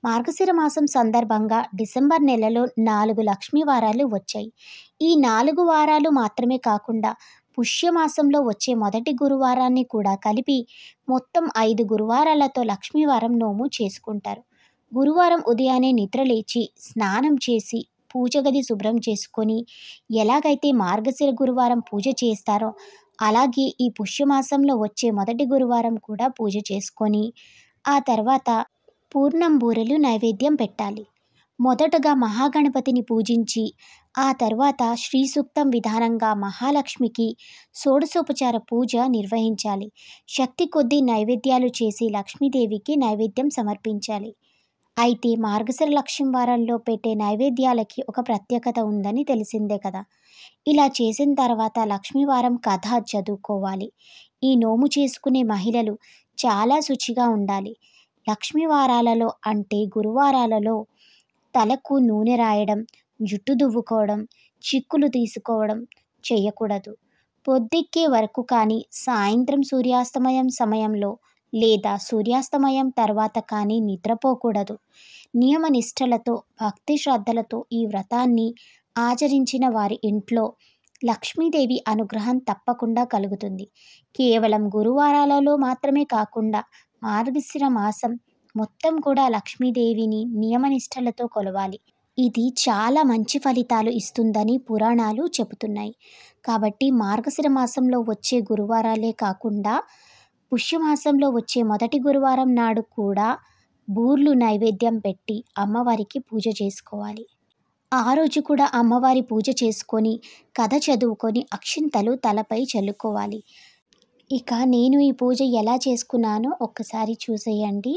మార్గశిర మాసం సందర్భంగా డిసెంబర్ నెలలో 4 లక్ష్మీ వారాలు వచ్చాయి. ఈ 4 వారాలు మాత్రమే కాకుండా పుష్యమాసంలో వచ్చే మొదటి గురువారాన్ని కూడా కలిపి మొత్తం 5 గురువారాలతో లక్ష్మీవారం నోము చేసుకుంటారు. గురువారం ఉదయాన్నే నిద్రలేచి స్నానం చేసి పూజ గది శుభ్రం చేసుకొని ఎలాగైతే మార్గశిర గురువారం పూజ చేస్తారో అలాగే ఈ పుష్యమాసంలో వచ్చే మొదటి గురువారం కూడా పూజ చేసుకొని ఆ తర్వాత పూర్ణం బూరెలు నైవేద్యం పెట్టాలి. మొదటగా మహాగణపతిని పూజించి ఆ తర్వాత శ్రీ సూక్తం విధానంగా మహాలక్ష్మికి షోడశోపచార పూజ నిర్వహించాలి. శక్తి కొద్దీ నైవేద్యాలు చేసి లక్ష్మీదేవికి నైవేద్యం సమర్పించాలి. అయితే మార్గశిర లక్ష్మీ వారంలో పెట్టే నైవేద్యాలకి ఒక ప్రత్యేకత ఉందని తెలిసిందే కదా. ఇలా చేసిన తర్వాత లక్ష్మీవారం కథ చదువుకోవాలి. ఈ నోము చేసుకునే మహిళలు చాలా శుచిగా ఉండాలి. లక్ష్మీవారాలలో అంటే గురువారాలలో తలకు నూనె రాయడం, జుట్టు దువ్వుకోవడం, చిక్కులు తీసుకోవడం చేయకూడదు. పొద్దెక్కే వరకు కానీ సాయంత్రం సూర్యాస్తమయం సమయంలో లేదా సూర్యాస్తమయం తర్వాత కానీ నిద్రపోకూడదు. నియమ నిష్టలతో భక్తి శ్రద్ధలతో ఈ వ్రతాన్ని ఆచరించిన వారి ఇంట్లో లక్ష్మీదేవి అనుగ్రహం తప్పకుండా కలుగుతుంది. కేవలం గురువారాలలో మాత్రమే కాకుండా మార్గశిర మాసం మొత్తం కూడా లక్ష్మీదేవిని నియమనిష్టలతో కొలవాలి. ఇది చాలా మంచి ఫలితాలు ఇస్తుందని పురాణాలు చెబుతున్నాయి. కాబట్టి మార్గశిర మాసంలో వచ్చే గురువారాలే కాకుండా పుష్యమాసంలో వచ్చే మొదటి గురువారం నాడు కూడా బూర్లు నైవేద్యం పెట్టి అమ్మవారికి పూజ చేసుకోవాలి. ఆ రోజు కూడా అమ్మవారి పూజ చేసుకొని కథ చదువుకొని అక్షింతలు తలపై చల్లుకోవాలి. ఇక నేను ఈ పూజ ఎలా చేసుకున్నానో ఒక్కసారి చూసేయండి.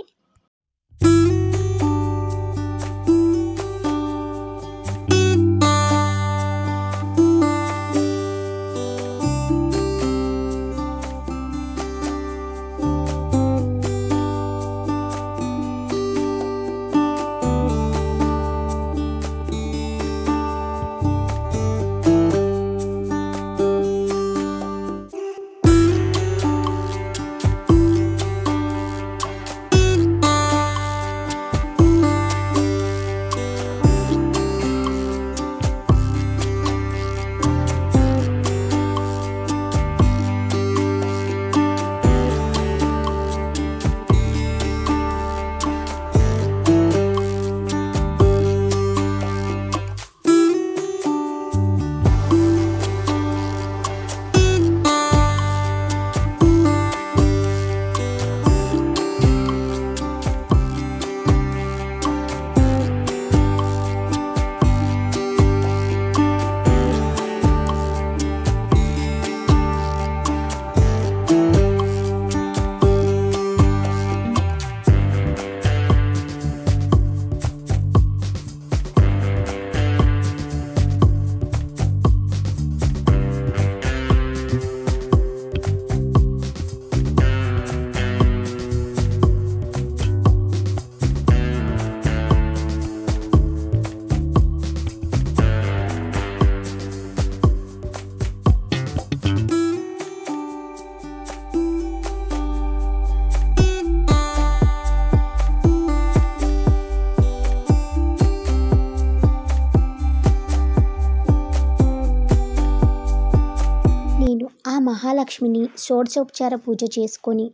మహాలక్ష్మిని షోడశోపచార పూజ చేసుకొని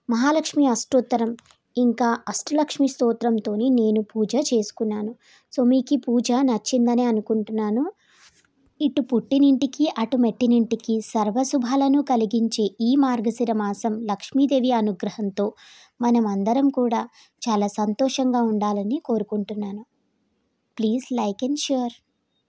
మహాలక్ష్మి అష్టోత్తరం ఇంకా అష్టలక్ష్మి స్తోత్రంతో నేను పూజ చేసుకున్నాను. సో మీకు ఈ పూజ నచ్చిందని అనుకుంటున్నాను. ఇటు పుట్టినింటికి అటు మెట్టినింటికి సర్వశుభాలను కలిగించే ఈ మార్గశిర మాసం లక్ష్మీదేవి అనుగ్రహంతో మనం అందరం కూడా చాలా సంతోషంగా ఉండాలని కోరుకుంటున్నాను. Please like and share.